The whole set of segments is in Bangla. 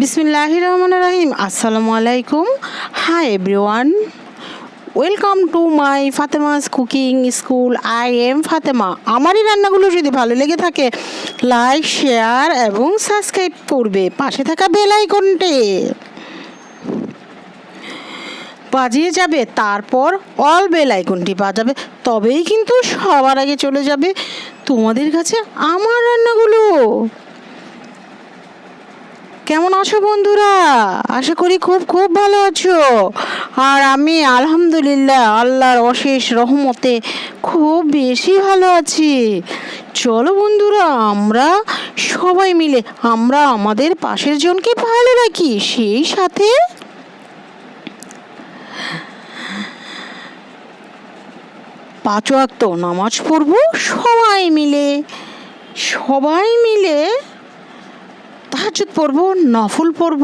বিসমিল্লাহির রহমানির রহিম। আসসালামু আলাইকুম। Hi everyone, welcome to my Fatema's cooking school. I am Fatema. আমারই রান্নাগুলো যদি ভালো লেগে থাকে, লাইক, শেয়ার এবং সাবস্ক্রাইব করবে। পাশে থাকা বেল আইকনটি বাজিয়ে যাবে, তারপর অল বেল আইকনটি বাজাবে, তবেই কিন্তু সবার আগে চলে যাবে তোমাদের কাছে আমার রান্নাগুলো। কেমন আছো বন্ধুরা? আশা করি খুব খুব ভালো আছো। আর আমি আলহামদুলিল্লাহ আল্লাহর অশেষ রহমতে খুব বেশি ভালো আছি। চলো বন্ধুরা, আমরা সবাই মিলে আমরা আমাদের পাশের জনকে ভালো রাখি, সেই সাথে পাঁচ ওয়াক্ত নামাজ পড়বো সবাই মিলে তাহাজ্জুদ পড়ব, নফল পড়ব,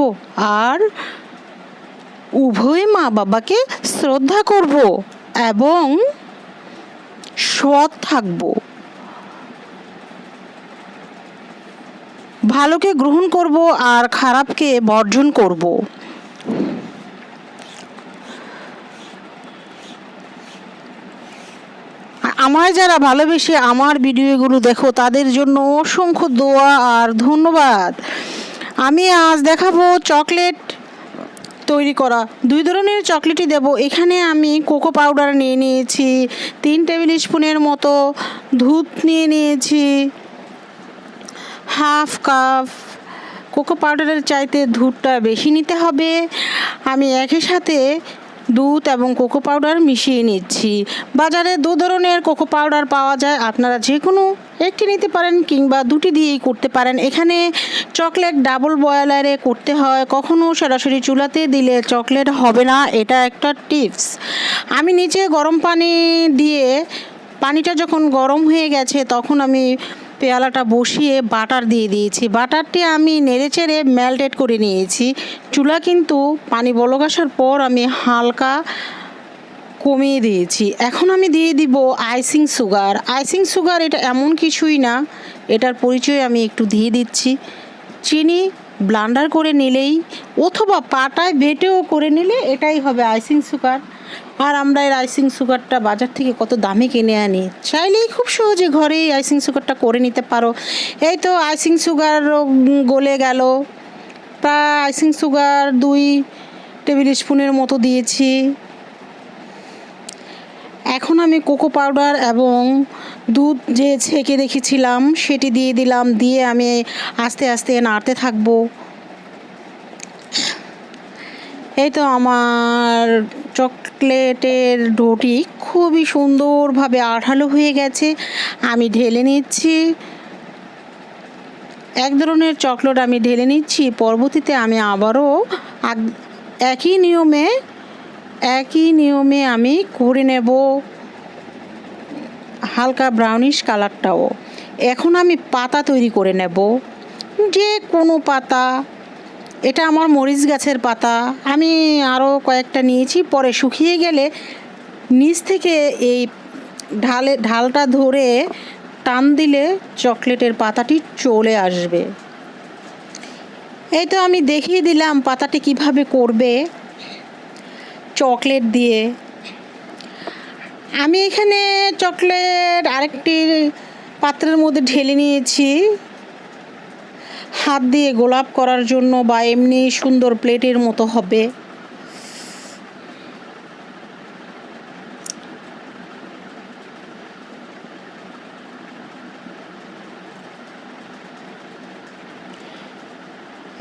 আর উভয় মা বাবাকে শ্রদ্ধা করব এবং সৎ থাকব। ভালোকে গ্রহণ করব আর খারাপকে বর্জন করব। আমায় যারা ভালোবেসে আমার ভিডিওগুলো দেখো, তাদের জন্য অসংখ্য দোয়া আর ধন্যবাদ। আমি আজ দেখাবো চকলেট তৈরি করা। দুই ধরনের চকলেটই দেব। এখানে আমি কোকো পাউডার নিয়ে নিয়েছি 3 টেবিল স্পুনের মতো, দুধ নিয়ে নিয়েছি হাফ কাপ। কোকো পাউডারের চাইতে দুধটা বেশি নিতে হবে। আমি একই সাথে দুধ এবং কোকো পাউডার মিশিয়ে নিচ্ছি। বাজারে 2 ধরনের কোকো পাউডার পাওয়া যায়, আপনারা যে কোনো একটি নিতে পারেন কিংবা দুটি দিয়েই করতে পারেন। এখানে চকলেট ডাবল বয়লারে করতে হয়, কখনো সরাসরি চুলাতে দিলে চকলেট হবে না, এটা একটা টিপস। আমি নিচে গরম পানি দিয়ে, পানিটা যখন গরম হয়ে গেছে তখন আমি পেয়ালাটা বসিয়ে বাটার দিয়ে দিয়েছি। বাটারটি আমি নেড়েচেড়ে মেল্টেড করে নিয়েছি। চুলা কিন্তু পানি বলক আসার পর আমি হালকা কমিয়ে দিয়েছি। এখন আমি দিয়ে দিব আইসিং সুগার। আইসিং সুগার এটা এমন কিছুই না, এটার পরিচয় আমি একটু দিয়ে দিচ্ছি। চিনি ব্লান্ডার করে নিলেই অথবা পাটায় বেটেও করে নিলে এটাই হবে আইসিং সুগার। আর আমরা এর আইসিং সুগারটা বাজার থেকে কত দামে কিনে আনি, চাইলেই খুব সহজে ঘরেই আইসিং সুগারটা করে নিতে পারো। এই তো আইসিং সুগার গলে গেল। প্রায় আইসিং সুগার 2 টেবিল স্পুনের মতো দিয়েছি। এখন আমি কোকো পাউডার এবং দুধ যে ছেঁকে রেখেছিলাম সেটি দিয়ে দিলাম। দিয়ে আমি আস্তে আস্তে নাড়তে থাকবো। এই তো আমার চকলেটের ডোটি খুবই সুন্দরভাবে আঠালো হয়ে গেছে। আমি ঢেলে নিচ্ছি। এক ধরনের চকলেট আমি ঢেলে নিচ্ছি, পরবর্তীতে আমি আবারও একই নিয়মে আমি করে নেব হালকা ব্রাউনিশ কালারটাও। এখন আমি পাতা তৈরি করে নেব, যে কোনো পাতা। এটা আমার মরিচ গাছের পাতা, আমি আরও কয়েকটা নিয়েছি। পরে শুকিয়ে গেলে নিচ থেকে এই ঢালটা ধরে টান দিলে চকলেটের পাতাটি চলে আসবে। এই তো আমি দেখিয়ে দিলাম পাতাটি কিভাবে করবে চকলেট দিয়ে। আমি এখানে চকলেট আরেকটি পাত্রের মধ্যে ঢেলে নিয়েছি হাত দিয়ে গোলাপ করার জন্য, বা এমনি সুন্দর প্লেটের মতো হবে।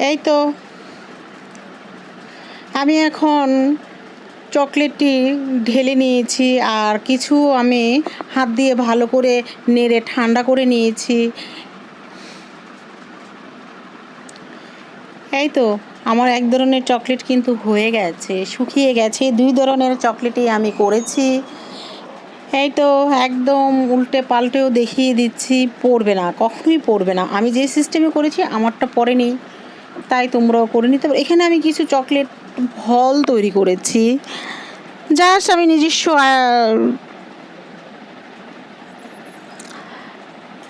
এই তো আমি এখন চকলেটটি ঢেলে নিয়েছি, আর কিছু আমি হাত দিয়ে ভালো করে নেড়ে ঠান্ডা করে নিয়েছি। এই তো আমার এক ধরনের চকলেট কিন্তু হয়ে গেছে, শুকিয়ে গেছে। 2 ধরনের চকলেটই আমি করেছি। এই তো একদম উল্টে পাল্টেও দেখিয়ে দিচ্ছি, পড়বে না, কখনোই পড়বে না। আমি যে সিস্টেমে করেছি আমারটা পড়েনি, তাই তোমরাও করে নিতে পারো। এখানে আমি কিছু চকলেট বল তৈরি করেছি, জাস্ট আমি নিজস্ব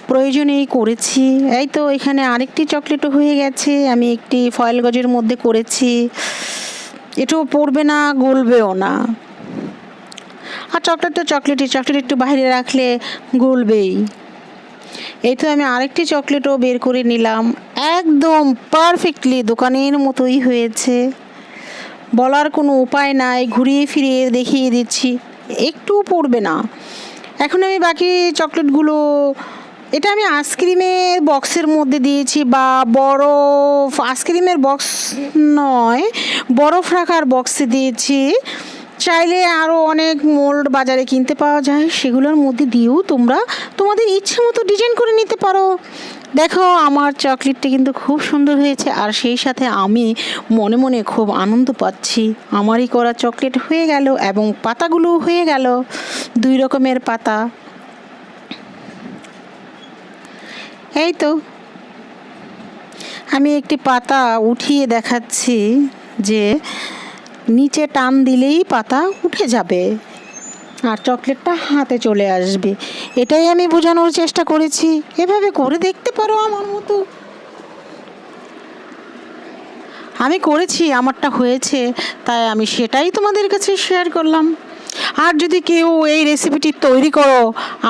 প্রয়োজনেই করেছি। এই তো এখানে আরেকটি চকলেটও হয়ে গেছে, আমি একটি ফয়েল গজের মধ্যে করেছি। এটাও পড়বে না, গলবেও না। আর চকলেট তো চকলেট একটু বাইরে রাখলে গলবেই। এই তো আমি আরেকটি চকলেটও বের করে নিলাম, একদম পারফেক্টলি দোকানের মতোই হয়েছে, বলার কোনো উপায় নাই, ঘুরিয়ে ফিরিয়ে দেখিয়ে দিচ্ছি, একটুও পড়বে না। এখন আমি বাকি চকলেটগুলো, এটা আমি আইসক্রিমের বক্সের মধ্যে দিয়েছি, বা বরফ, আইসক্রিমের বক্স নয়, বরফ রাখার বক্সে দিয়েছি। চাইলে আরও অনেক মোল্ড বাজারে কিনতে পাওয়া যায়, সেগুলোর মধ্যে দিয়েও তোমরা তোমাদের ইচ্ছে মতো ডিজাইন করে নিতে পারো। দেখো আমার চকলেটটা কিন্তু খুব সুন্দর হয়েছে, আর সেই সাথে আমি মনে মনে খুব আনন্দ পাচ্ছি। আমারই করা চকলেট হয়ে গেল এবং পাতাগুলোও হয়ে গেল, 2 রকমের পাতা। এই তো আমি একটি পাতা উঠিয়ে দেখাচ্ছি যে নিচে টান দিলেই পাতা উঠে যাবে আর চকলেটটা হাতে চলে আসবে, এটাই আমি বোঝানোর চেষ্টা করেছি। এভাবে করে দেখতে পারো আমার মতো। আমি করেছি, আমারটা হয়েছে, তাই আমি সেটাই তোমাদের কাছে শেয়ার করলাম। আর যদি কেউ এই রেসিপিটি তৈরি করো,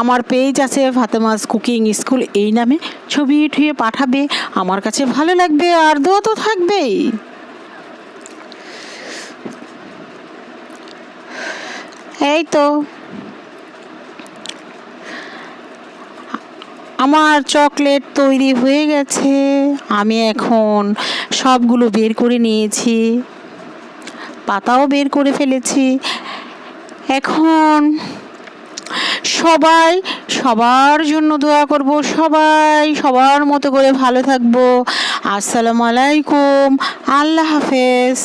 আমার পেজ আছে ফাতেমাস কুকিং স্কুল, এই নামে ছবি উঠিয়ে পাঠাবে, আমার কাছে ভালো লাগবে, আর দোয়া তো থাকবেই। এই তো আমার চকলেট তৈরি হয়ে গেছে, আমি এখন সবগুলো বের করে নিয়েছি, পাতাও বের করে ফেলেছি। এখন সবাই সবার জন্য দোয়া করব, সবাই সবার মতো করে ভালো থাকবো। আসসালামু আলাইকুম, আল্লাহ হাফেজ।